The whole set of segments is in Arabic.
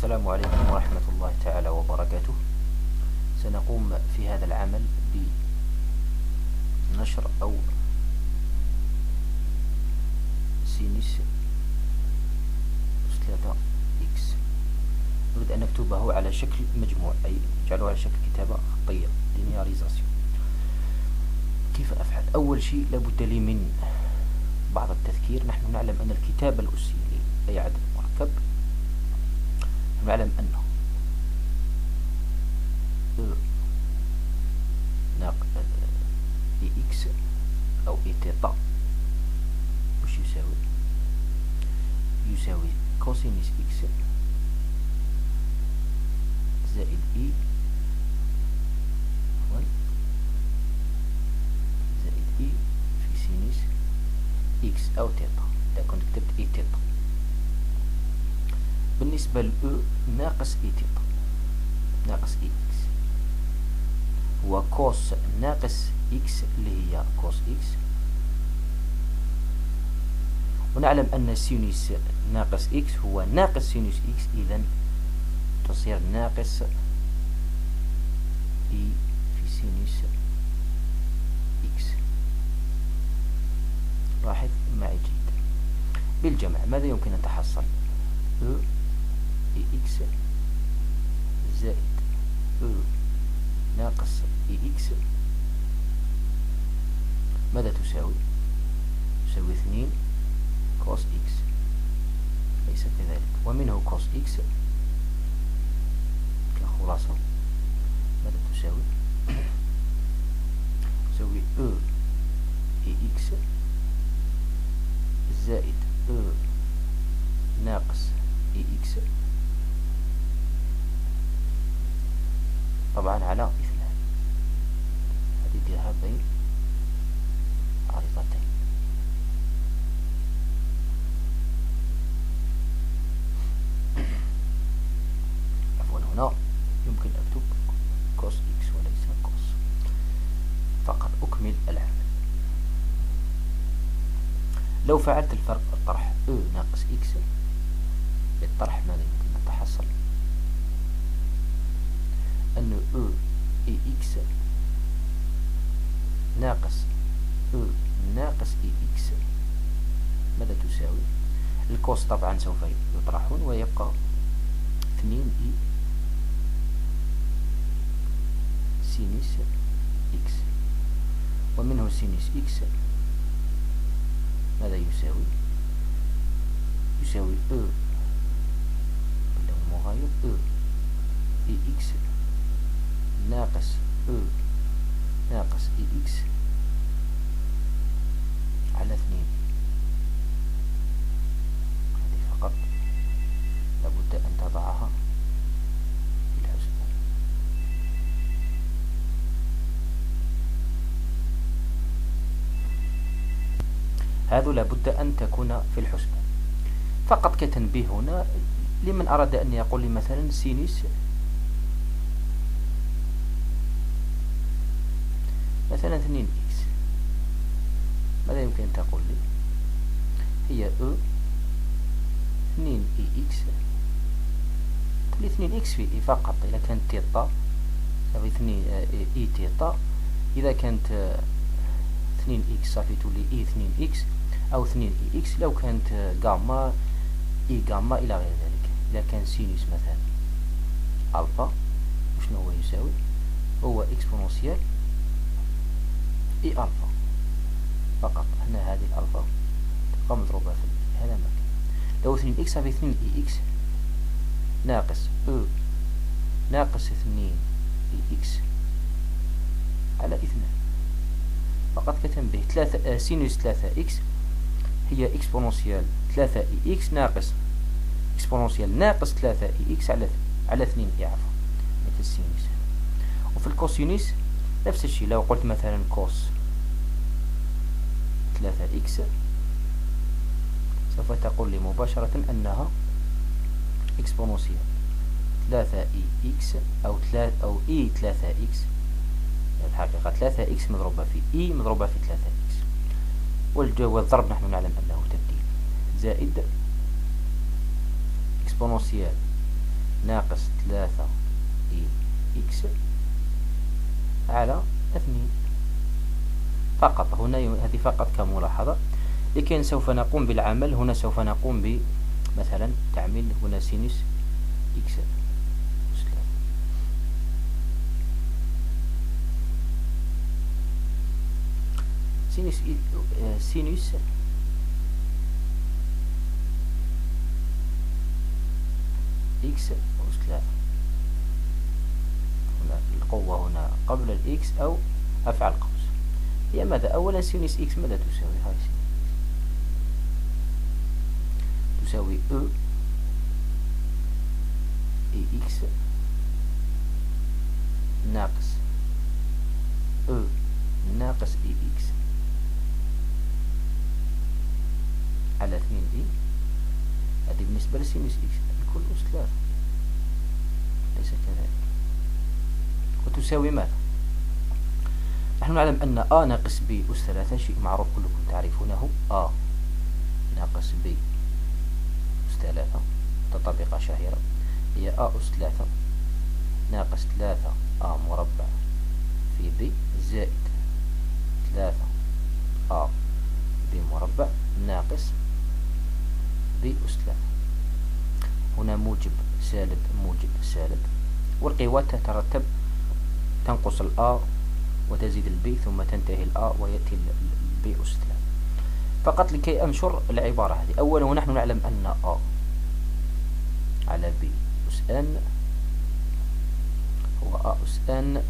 السلام عليكم ورحمة الله تعالى وبركاته. سنقوم في هذا العمل بنشر أو سينوس 3 إكس. نريد أن نكتبه على شكل مجموع، أي نجعله على شكل كتابة خطية لينياريزاسيون. كيف أفعل؟ أول شيء لابد لي من بعض التذكير. نحن نعلم أن الكتابة الأسية لأي عدد مركب، نعلم أنه إي إكس أو إي تيتا وش يساوي كوسينوس إكس زائد إي زائد إي في سينوس إكس أو تيتا. إذا كنت كتبت إي تيتا بالنسبة لأو ناقص إي تيتا ناقص إي إكس هو كوس ناقص إكس اللي هي كوس إكس، ونعلم أن سينوس ناقص إكس هو ناقص سينوس إكس، إذن تصير ناقص إي في سينوس إكس. لاحظ معي جيدا. بالجمع ماذا يمكن أن تحصل؟ أو إي إكس زائد أو ناقص إي إكس ماذا تساوي؟ تساوي 2 كوس إكس، ليس كذلك؟ ومنه كوس إكس كخلاصة ماذا تساوي؟ تساوي أو إي إكس زائد أو ناقص إي إكس طبعا على 2. هذه ديرها بين عريضتين. عفوا هنا يمكن أكتب كوس إكس وليس كوس، فقط أكمل العمل. لو فعلت الفرق الطرح أو ناقص إكس بالطرح ماذا يمكن أن تحصل؟ أن أو إي إكس ناقص أو ناقص إي إكس ماذا تساوي؟ الكوس طبعا سوف يطرحون ويبقى 2 إي سينوس إكس، ومنه سينوس إكس ماذا يساوي؟ يساوي أو باللون المغاير أو إي إكس ناقص أو ناقص إي إكس على 2. هذه فقط لابد أن تضعها في الحسبان. هذا لابد أن تكون في الحسبان. فقط كتنبيه هنا لمن أراد أن يقول لي مثلا سينوس مثلا 2 إكس، ماذا يمكن أن تقول لي؟ هي أو 2 إي إكس، تقول لي 2 إكس في إي فقط. إذا كانت تيتا تساوي 2 إي تيتا، إذا كانت 2 إكس صافي تولي إي 2 إكس أو 2 إي إكس. لو كانت غاما إي غاما إلى غير ذلك. إذا كان سينوس مثلا ألفا وشنو هو يساوي؟ هو إكسبونونسيال إي ألفا فقط. هنا هذه الألفا تبقى مضروبة في هذا المكان. لو 2 إكس صافي 2 إي إكس ناقص أو ناقص 2 إي إكس على 2. فقط كتنبه 3 سينوس 3 إكس هي إكسبونونسيال 3 إي إكس ناقص إكسبونونسيال ناقص 3 إي إكس على 2 إي عفوا مثل السينوس. وفي الكوسينوس نفس الشيء. لو قلت مثلا كوس 3 إكس سوف تقول لي مباشرة أنها إكسبونونسيال 3 إي إكس أو إي 3 إكس. الحقيقة 3 إكس مضروبة في إي مضروبة في 3 إكس، والضرب نحن نعلم أنه تبديل زائد إكسبونونسيال ناقص 3 إي إكس على 2 فقط. هنا هذه فقط كملاحظة، لكن سوف نقوم بالعمل هنا. سوف نقوم بمثلا تعميل هنا سينوس إكس سينوس إكس أس 3. هنا القوة هنا قبل الإكس أو أفعل قوس هي ماذا؟ أولا سينوس إكس ماذا تساوي؟ هاي تساوي أو إي إكس ناقص أو ناقص إي إكس على 2 إي. هذه بالنسبة لسينوس إكس الكل أس 3 ليس كذلك. وتساوي ماذا؟ نحن نعلم أن أ ناقص ب أس 3 شيء معروف كلكم تعرفونه. أ ناقص ب أس 3 تطابقة شهيرة هي أ أس 3 ناقص 3 أ مربع في ب زائد 3 أ ب مربع ناقص ب أس 3. هنا موجب سالب موجب سالب، والقوات تترتب تنقص الأ وتزيد البي ثم تنتهي الأ ويأتي البي أس 3. فقط لكي أنشر العبارة هذه، أولا ونحن نعلم أن أ على بي أس ان هو أ أس ان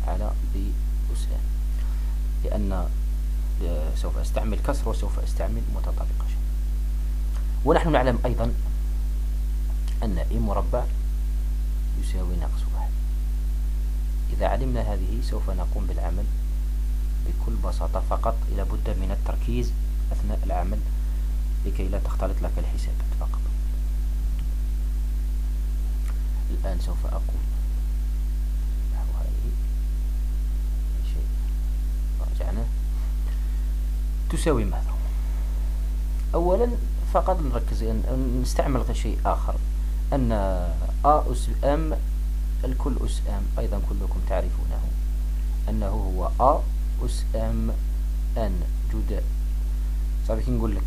على بي أس ان، لأن سوف أستعمل كسر وسوف أستعمل متطابقة. ونحن نعلم أيضا أن إي مربع يساوي ناقص 1. إذا علمنا هذه سوف نقوم بالعمل بكل بساطة، فقط لابد من التركيز أثناء العمل لكي لا تختلط لك الحسابات فقط. الآن سوف أقوم نحو هذه شيء راجعنا تساوي ماذا؟ أولا فقط نركز نستعمل شيء آخر، أن أ أس أم الكل أس أم أيضا كلكم تعرفونه أنه هو أ أس أم أن جداء. صافي كي نقول لك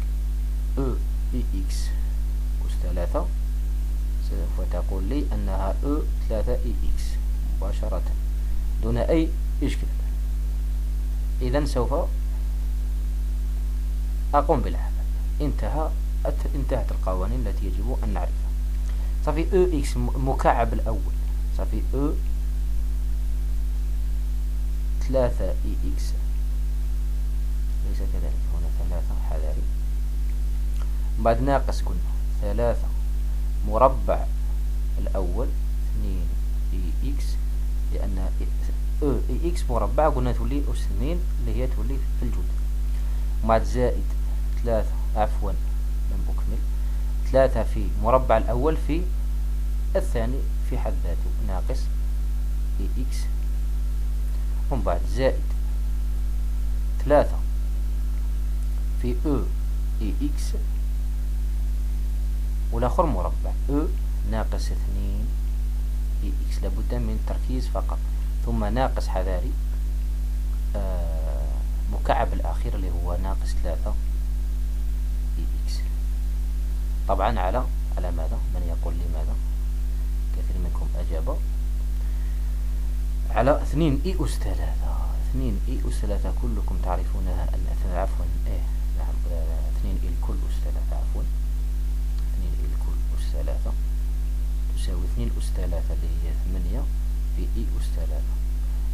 أو إي إكس أس 3 سوف تقول لي أنها أو 3 إي إكس مباشرة دون أي إشكال. إذن سوف أقوم بالعمل. انتهت القوانين التي يجب أن نعرفها. صافي أو إكس مكعب الأول صافي أو 3 إي إكس ليس كذلك، هنا 3 حذاري، بعد ناقص قلنا 3 مربع الأول 2 إي إكس، لأن أو إي إكس مربع قلنا تولي أس 2 اللي هي تولي في الجود، بعد زائد 3 عفوا لم أكمل 3 في مربع الأول في الثاني في حد ذاته ناقص إي إكس، ومن بعد زائد 3 في أو إي إكس والآخر مربع أو ناقص 2 إي إكس. لابد من التركيز فقط، ثم ناقص حذاري مكعب الأخير اللي هو ناقص 3 إي إكس. طبعا على ماذا؟ من يقول لي ماذا؟ كثير منكم أجاب على 2 إي أس 3. 2 إي أس 3 كلكم تعرفونها أن عفوا نعم 2 إي الكل أس 3 عفوا 2 إي الكل أس 3 تساوي 2 أس 3 اللي هي 8 في إي أس 3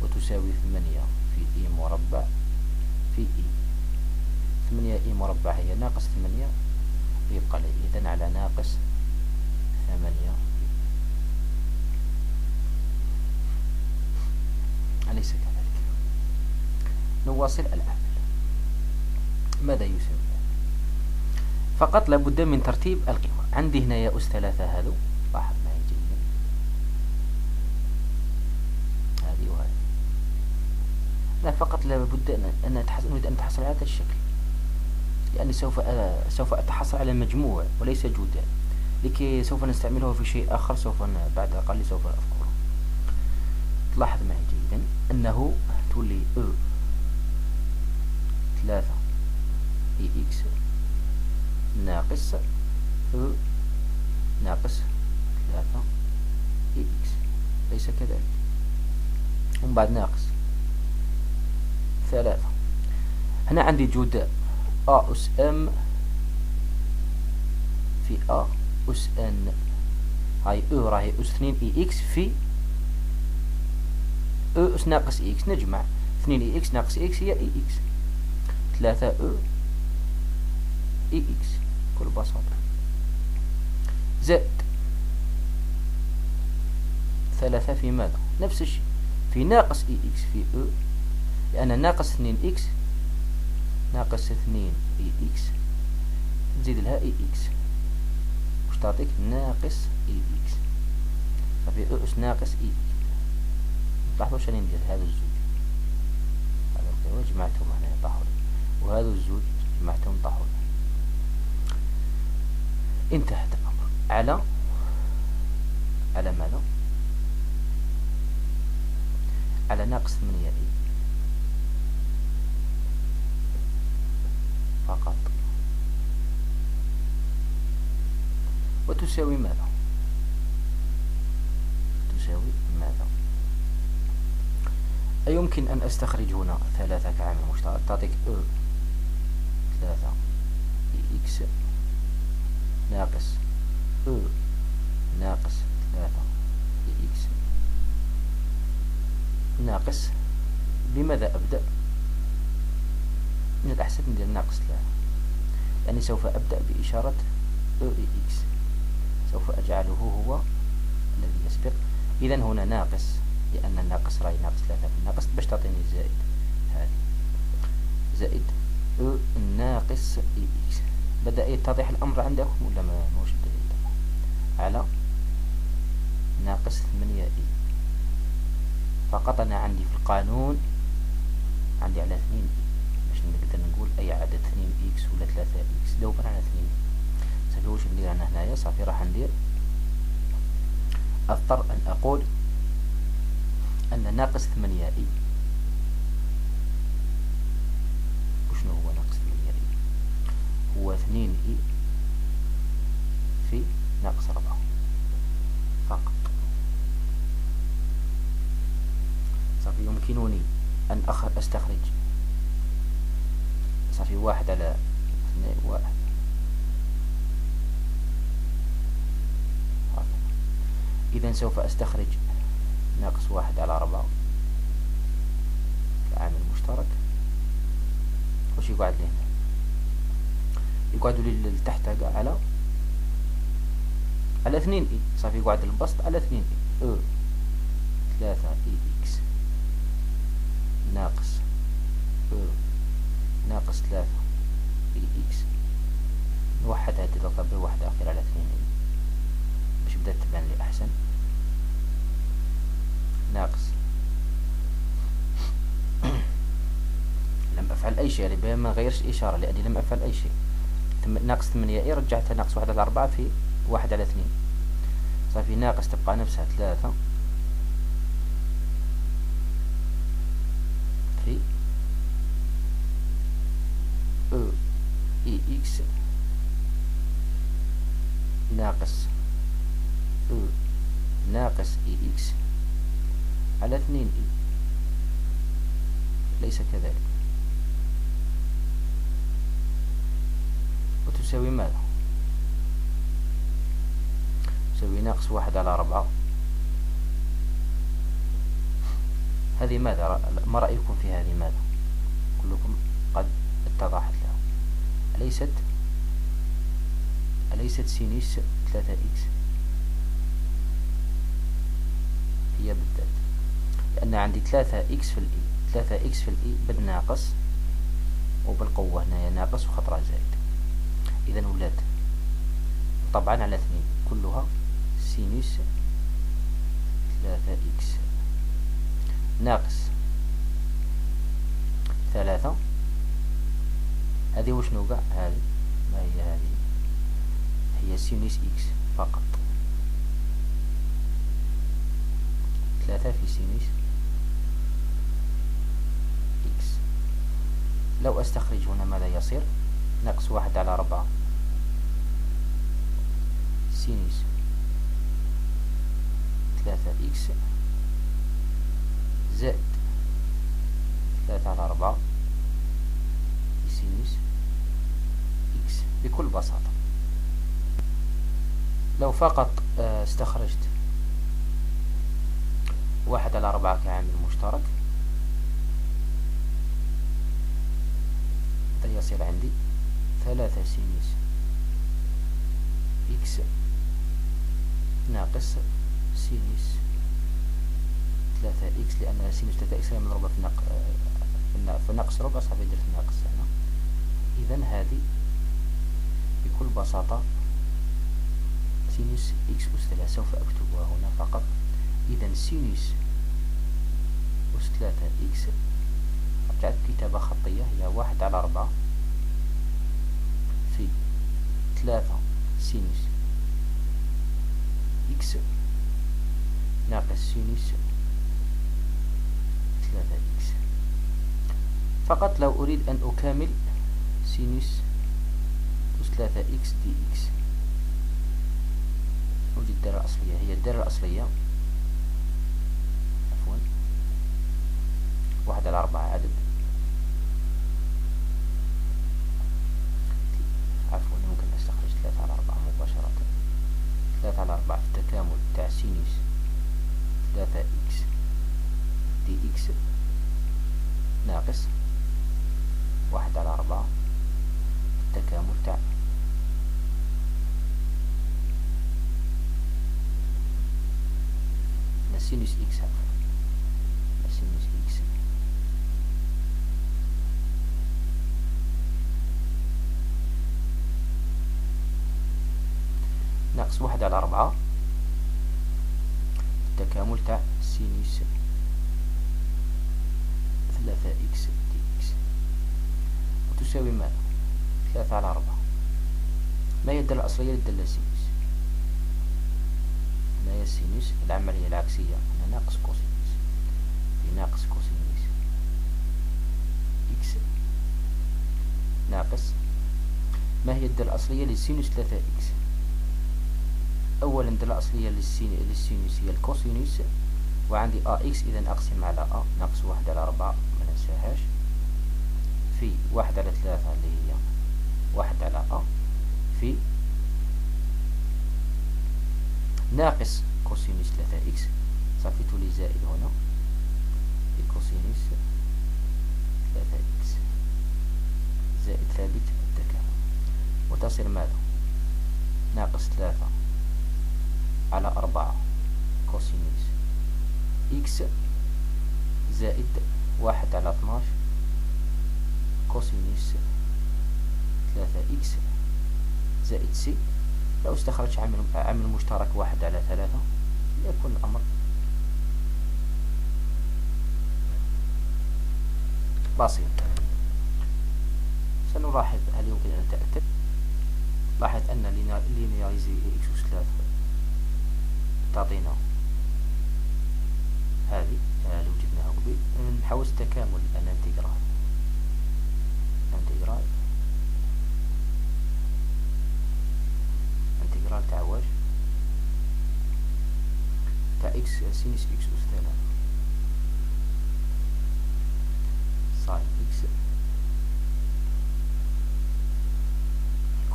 وتساوي 8 في إي مربع في إي. 8 إي مربع هي ناقص 8 يبقى لي إذن على ناقص 8. أليس كذلك؟ نواصل العمل. ماذا يساوي؟ فقط لابد من ترتيب القوى. عندي هنا يا أس 3 هذا لاحظ معي جيدا هذه وهذه. لا فقط لابد أن أتحصل على هذا الشكل، لأني سوف أتحصل على مجموع وليس جداء. لكي سوف نستعمله في شيء آخر بعد قليل سوف أذكره. تلاحظ معي جيدا أنه تولي أو 3 إي إكس ناقص أو ناقص 3 إي إكس، ليس كذلك؟ ومن بعد ناقص 3. هنا عندي جود أ أس أم في أ أس أن، هاي أو راهي أس 2 إي إكس في أو أس ناقص إي إكس، نجمع 2 إي إكس ناقص إي إكس هي إي إكس، 3 أو إي إكس بكل بساطة، زائد 3 في ماذا؟ نفس الشيء في ناقص إي إكس في أو، لأن ناقص 2 إكس ناقص 2 إي إكس نزيد لها إي إكس واش تعطيك؟ ناقص إي إكس. صافي أو أس ناقص إي إكس. لاحظوا واش راني ندير، هذا الزوج هذا القوى جمعتهم هنا طاحوا لي، وهذا الزوج جمعتهم طاحوا لي. انتهت الأمر. على ماذا؟ على ناقص 8 إي فقط، وتساوي ماذا؟ تساوي ماذا؟ أيمكن أن أستخرج هنا 3 كعامل مشترك، تعطيك أو 3 إي إكس ناقص أو ناقص 3 إي إكس ناقص، بماذا أبدأ؟ من الأحسن ندير ناقص 3، يعني سوف أبدأ بإشارة أو إي إكس، سوف أجعله هو الذي يسبق. إذا هنا ناقص، لأن الناقص راهي ناقص 3 في الناقص باش تعطيني زائد، هذه زائد أو ناقص إي إكس. بدأ يتضح الأمر عندكم ولا ما موش يتضح؟ على ناقص 8 إي فقط. أنا عندي في القانون عندي على 2 إي باش نقدر نقول أي عدد 2 إكس ولا 3 إكس دوبا على 2 إي. صافي واش ندير أنا هنايا؟ صافي راح ندير أضطر أن أقول أن ناقص 8 إي، وشنو هو ناقص 8 إي؟ هو 2 إي في ناقص 4 فقط. صافي يمكنني أن أستخرج صافي 1 على 2 1 هكذا. إذا سوف أستخرج ناقص 1 على 4 كعامل مشترك. واش يقعد لي هنا؟ يقعد لي لتحت على 2 إي. صافي يقعد البسط على 2 إي أو 3 إي إكس ناقص أو ناقص 3 إي إكس. نوحد هذه الضربة بواحد أخير على 2 إي باش بدات تبان لي أحسن. ناقص لم أفعل أي شيء، يعني ما غيرش إشارة لأني لم أفعل أي شيء. ناقص 8 إي رجعتها ناقص 1 على 4 في 1 على 2. صافي ناقص تبقى نفسها 3 في أو إي إكس ناقص أو ناقص إي إكس على 2 إي، ليس كذلك؟ وتساوي ماذا؟ تساوي ناقص 1 على 4. هذه ماذا؟ ما رأيكم في هذه؟ ماذا؟ كلكم قد اتضحت له. أليست سينيس 3 إكس هي بالذات؟ لأن عندي 3 إكس في الإي، 3 إكس في الإي بالناقص وبالقوة هنايا ناقص وخطرة زائد. إذا ولاد طبعا على 2 كلها سينوس 3 إكس ناقص 3. هذه وشنو قاع؟ هذه ما هي؟ هذه هي سينوس إكس فقط 3 في سينوس إكس. لو أستخرج هنا ماذا يصير؟ ناقص 1/4 سينوس 3 إكس زائد 3/4 في سينوس إكس بكل بساطة. لو فقط استخرجت 1/4 كعامل مشترك، يصير عندي 3 سينوس إكس ناقص سينوس 3 إكس، لأن سينوس 3 إكس مضروبة في ناقص ربع، صافي درت ناقص هنا. إذن هذه بكل بساطة سينوس إكس أس 3. سوف أكتبها هنا فقط. إذن سينوس أس 3 إكس رجعت كتابة خطية هي 1/4 في 3 سينوس إكس ناقص سينوس 3 إكس. فقط لو أريد أن أكامل سينوس أس 3 إكس دي إكس، أوجد الدالة الأصلية. هي الدالة الأصلية عفوا 1/4 عدد، عفوا ممكن نستخرج 3/4 مباشرة. 3/4 في التكامل تاع سينوس 3 إكس دي إكس ناقص 1/4 التكامل تاع سينوس إكس، عفوا سينوس إكس ناقص 1/4 التكامل تاع سينوس 3 إكس دي إكس، وتساوي ماذا؟ 3/4. ما هي الدالة الأصلية للدالة سينوس؟ ما هي السينوس؟ العملية العكسية هنا ناقص كوسينوس في ناقص كوسينوس إكس ناقص. ما هي الدالة الأصلية للسينوس 3 إكس؟ أولا الدالة الأصلية للسينوس هي الكوسينوس، وعندي إكس، إذا أقسم على ناقص 1/4 ما ننساهاش في 1/3 اللي هي 1/A في ناقص كوسينوس 3 إكس، صافي تولي زائد هنا في كوسينوس 3 إكس زائد ثابت التكامل، وتصير ماذا؟ ناقص 3/4 كوسينوس إكس زائد 1/12 كوسينوس 3 إكس زائد سي. لو استخرج عامل مشترك 1/3 يكون الأمر بسيط. سنلاحظ هل يمكن أن نتأكد. لاحظ أن لينياريزي إكس أس 3 تعطينا هذه اللي وجدناها قبل. نحوس تكامل الانتجرال تاع واش تاع إكس سينوس إكس أس 3 ساين إكس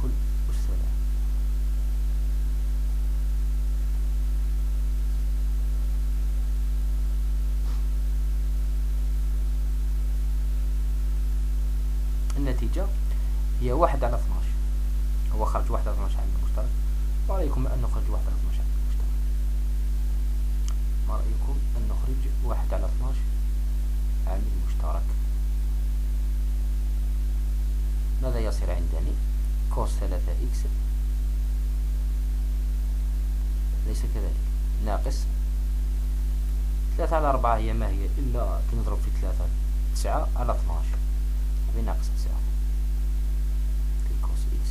كل أس 3. النتيجة هي 1/12. هو خرج 1/12 عامل مشترك. ما رأيكم أن نخرج 1/12 عامل مشترك؟ ما رأيكم أن نخرج 1/12 عامل مشترك؟ ماذا يصير عندنا؟ كوس 3 إكس ليس كذلك ناقص 3/4 هي ما هي إلا تنضرب في 3 9/12 بناقص 9 في كوس إكس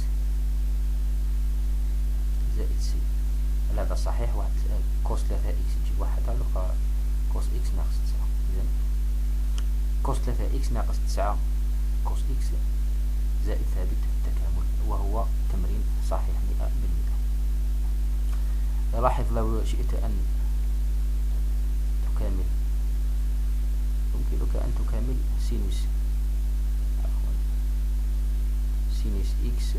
زائد سي. هل هذا صحيح؟ واحد كوس 3 إكس تجي واحد على كوس إكس ناقص 9. إذن كوس 3 إكس ناقص 9 كوس إكس زائد ثابت التكامل، وهو تمرين صحيح 100%. لاحظ لو شئت أن تكامل، يمكنك أن تكامل سينوس إكس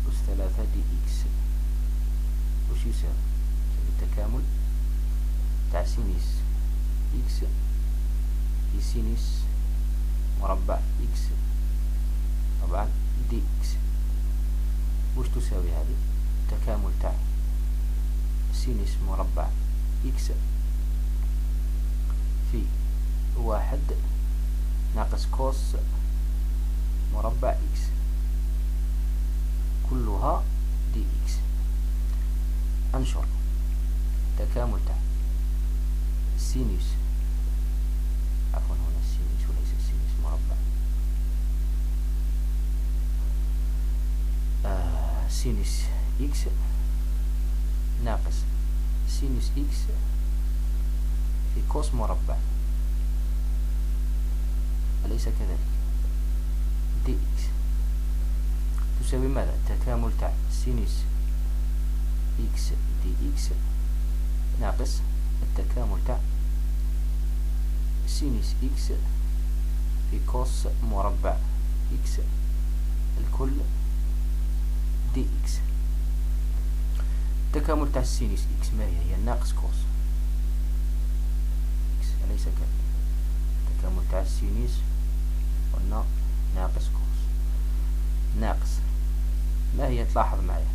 أس 3 دي إكس وش يساوي التكامل تاع سينوس إكس في سينوس مربع إكس طبعا دي إكس. وش تساوي هذه؟ التكامل تاع سينوس مربع إكس في 1 ناقص كوس مربع إكس كلها دي إكس. أنشر تكامل تاع سينوس، عفوا هنا السينوس وليس السينوس مربع، سينوس إكس ناقص سينوس إكس في كوس مربع، أليس كذلك؟ دي إكس تساوي ماذا؟ تكامل تاع سينوس إكس دي إكس ناقص التكامل تاع سينوس إكس في كوس مربع إكس الكل دي إكس. التكامل تاع السينوس إكس ما هي ناقص كوس إكس، أليس كذلك؟ التكامل تاع السينوس قلنا ناقص كوس ناقص ما هي؟ تلاحظ معايا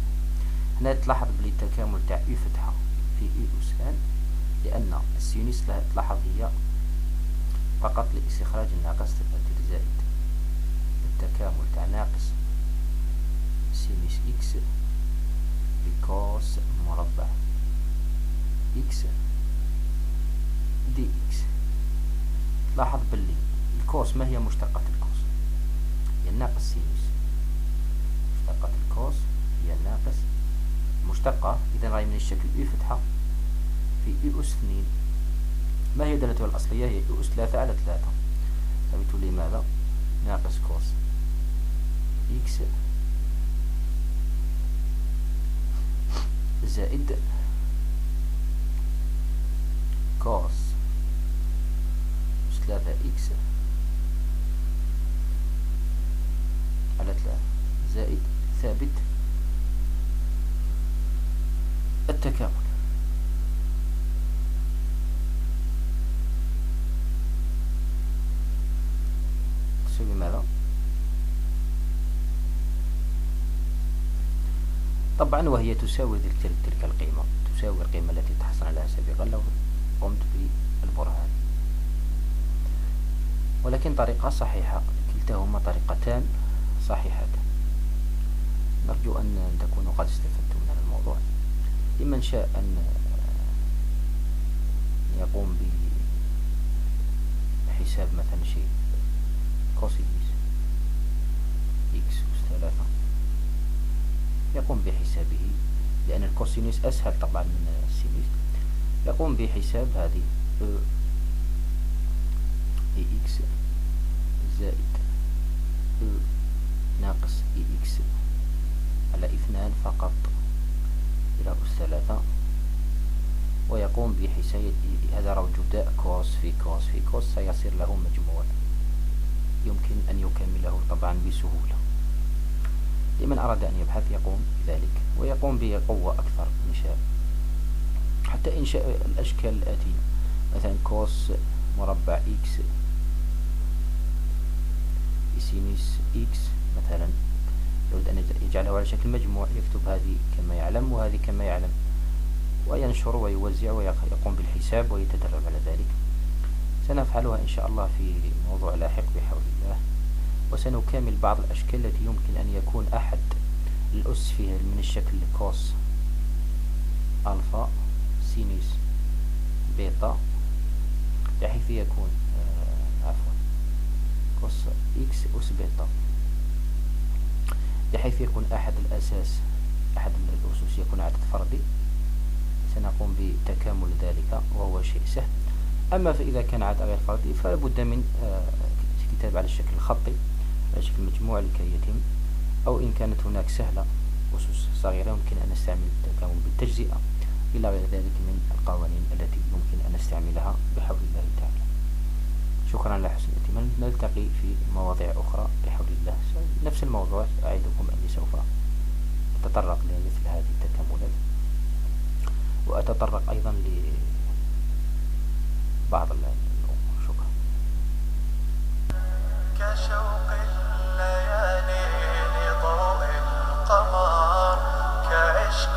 هنا، تلاحظ بلي التكامل تاع إي فتحة في إي أس ان، لأن السينوس تلاحظ هي فقط لاستخراج الناقص تبقى زائد التكامل تاع ناقص سينوس إكس بكوس مربع إكس دي إكس. تلاحظ بلي الكوس ما هي مشتقة الكوس؟ هي الناقص سينوس. مشتقة الكوس هي الناقص مشتقة، إذا راهي من الشكل إي فتحة في إي أس 2. ما هي دالتها الأصلية؟ هي إي أس 3 على 3، فبتولي ماذا؟ ناقص كوس إكس زائد كوس أس 3 إكس على 3 زائد ثابت التكامل. تساوي ماذا؟ طبعا وهي تساوي تلك القيمة، تساوي القيمة التي تحصل عليها سابقا لو قمت بالبرهان، ولكن طريقة صحيحة، كلتاهما طريقتان صحيحتان. نرجو أن تكونوا قد استفدتم من الموضوع. لمن شاء أن يقوم بحساب مثلا شيء كوسينوس إكس أس 3 يقوم بحسابه، لأن الكوسينوس أسهل طبعا من السينوس. يقوم بحساب هذه إي إكس زائد ناقص إي إكس على 2 فقط إلى أس 3، ويقوم بحساب هذا راه جداء كوس في كوس في كوس، سيصير له مجموع يمكن أن يكمله طبعا بسهولة. لمن أراد أن يبحث يقوم بذلك، ويقوم بقوة أكثر إنشاء حتى إنشاء الأشكال الآتية، مثلا كوس مربع إكس بسينوس إكس مثلا، يريد أن يجعله على شكل مجموع، يكتب هذه كما يعلم وهذه كما يعلم، وينشر ويوزع ويقوم بالحساب ويتدرب على ذلك. سنفعلها إن شاء الله في موضوع لاحق بحول الله، وسنكمل بعض الأشكال التي يمكن أن يكون أحد الأس فيها من الشكل كوس ألفا سينوس بيتا، بحيث يكون كوس إكس أس بيتا، بحيث يكون أحد الأساس أحد الأسس يكون عدد فردي سنقوم بتكامل ذلك وهو شيء سهل. أما فإذا كان عدد غير فردي فلا بد من كتابة على الشكل الخطي على شكل مجموع لكي يتم، أو إن كانت هناك سهلة أسس صغيرة يمكن أن نستعمل التكامل بالتجزئة إلى غير ذلك من القوانين التي يمكن أن نستعملها بحول الله تعالى. شكرا على حسن الاهتمام، نلتقي في مواضيع أخرى بحول الله. نفس الموضوع أعدكم أني سوف أتطرق لمثل هذه التكاملات، وأتطرق أيضا لبعض الأمور. شكرا. كشوق الليالي لضوء القمر، كعشق